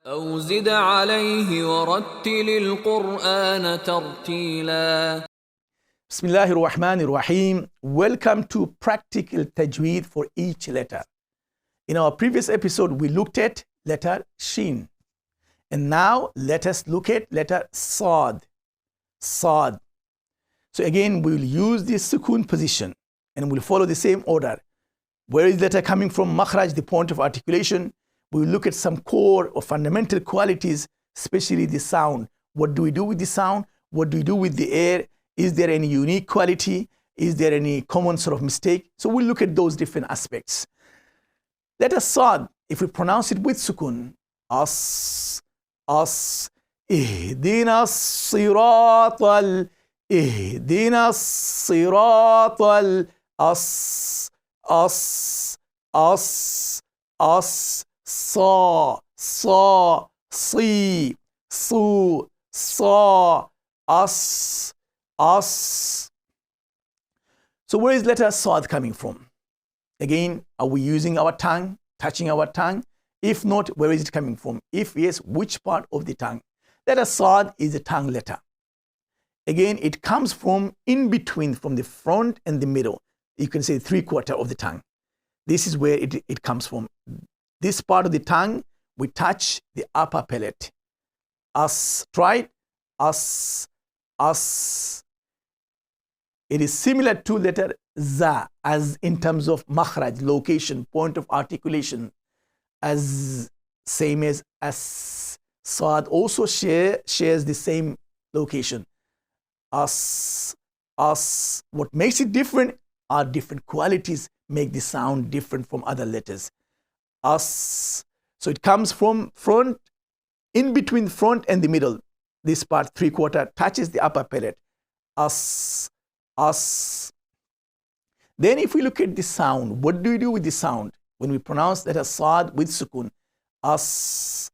أو زد عليه ورتل القرآن ترتيلا. Bismillahir Rahmanir Rahim. Welcome to Practical Tajweed for each letter. In our previous episode, we looked at letter Shin. And now let us look at letter Saad. Saad. So again, we will use this sukun position and we'll follow the same order. Where is letter coming from? Makhraj, the point of articulation. We will look at some core or fundamental qualities, especially the sound. What do we do with the sound? What do we do with the air? Is there any unique quality? Is there any common sort of mistake? So we'll look at those different aspects. Letter Saad, if we pronounce it with sukun, as, ihdina siratal, ihdina siratal, as, sa, si, su, sa, as. So where is letter Saad coming from? Again, are we using our tongue, touching our tongue? If not, where is it coming from? If yes, which part of the tongue? Letter Saad is a tongue letter. Again, it comes from in between, from the front and the middle. You can say 3/4 of the tongue. This is where it comes from. This part of the tongue, we touch the upper palate. As, try it. As. It is similar to letter za, as in terms of makhraj, location, point of articulation, as same as Saad also shares the same location. As. What makes it different are different qualities make the sound different from other letters. As. So it comes from front, in between front and the middle. This part, 3/4, touches the upper palate. As. Then if we look at the sound, what do we do with the sound? When we pronounce letter Saad with sukun, as,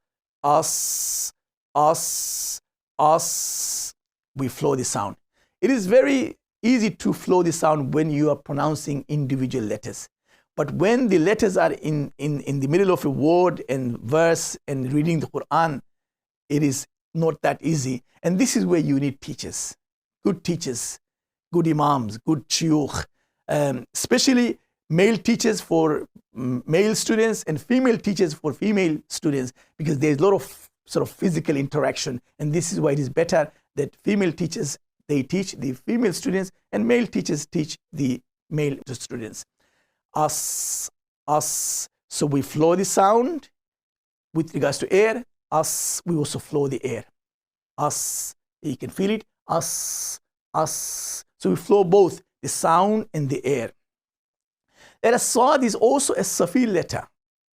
we flow the sound. It is very easy to flow the sound when you are pronouncing individual letters. But when the letters are in the middle of a word and verse and reading the Quran, it is not that easy. And this is where you need teachers, good imams, good shuyukh, especially male teachers for male students and female teachers for female students, because there's a lot of sort of physical interaction. And this is why it is better that female teachers, they teach the female students and male teachers teach the male students. As. So we flow the sound with regards to air. As, we also flow the air. As, you can feel it. As. So we flow both the sound and the air. Letter Saad is also a safil letter,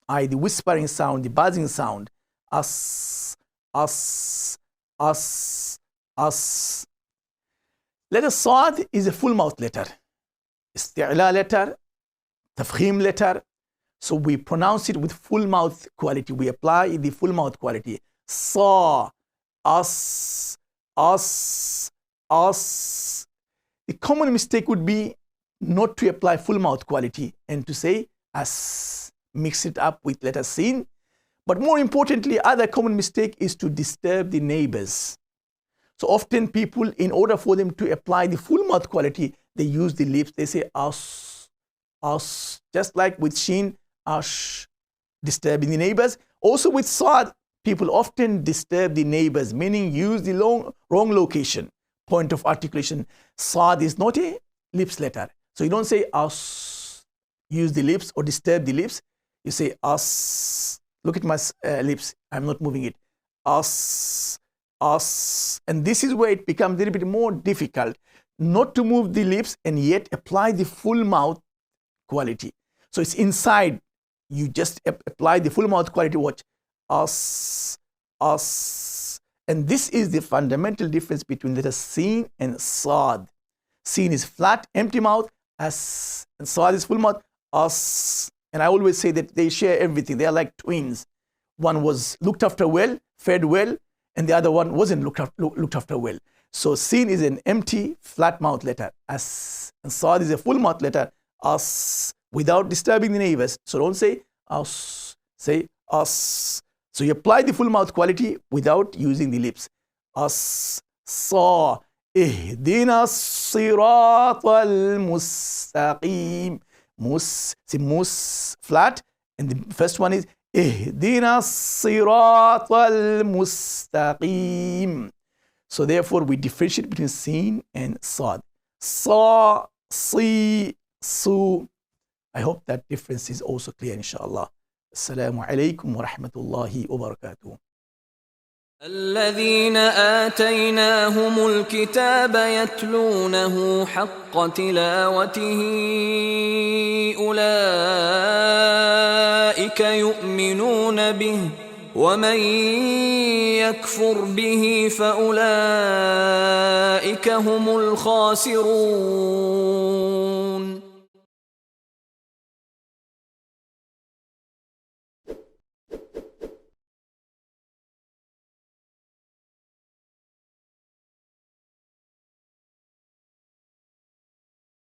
i.e. the whispering sound, the buzzing sound. As. Letter Saad is a full mouth letter. Isti'la letter, Tafkhim letter. So we pronounce it with full mouth quality. We apply the full mouth quality. Sa, as. The common mistake would be not to apply full mouth quality and to say as, mix it up with letter Sin. But more importantly, other common mistake is to disturb the neighbors. So often people, in order for them to apply the full mouth quality, they use the lips. They say as, just like with Shin, ash, disturbing the neighbors. Also with Saad, people often disturb the neighbors, meaning use the wrong location, point of articulation. Saad is not a lips letter. So you don't say as, use the lips or disturb the lips. You say as. Look at my lips. I'm not moving it. As. And this is where it becomes a little bit more difficult not to move the lips and yet apply the full mouth quality. So it's inside. You just apply the full mouth quality. Watch. As. And this is the fundamental difference between letter Sin and Saad. Sin is flat, empty mouth, as, and Saad is full mouth, as. And I always say that they share everything. They are like twins. One was looked after well, fed well, and the other one wasn't looked after well. So Sin is an empty, flat mouth letter, as, and Saad is a full mouth letter, as, without disturbing the neighbors. So don't say as, say as. So you apply the full mouth quality without using the lips. As-sa, ihdina as-sirata al-mustaqim. See, mus flat, and the first one is ihdina as-sirata al-mustaqim. So therefore, we differentiate between sin and Saad. Sa, si, su. I hope that difference is also clear, inshallah. Assalamu alaikum wa rahmatullahi wa barakatuh. الذين آتيناهم الكتاب يتلونه حق تلاوته أولئك يؤمنون به ومن يكفر به فأولئك هم الخاسرون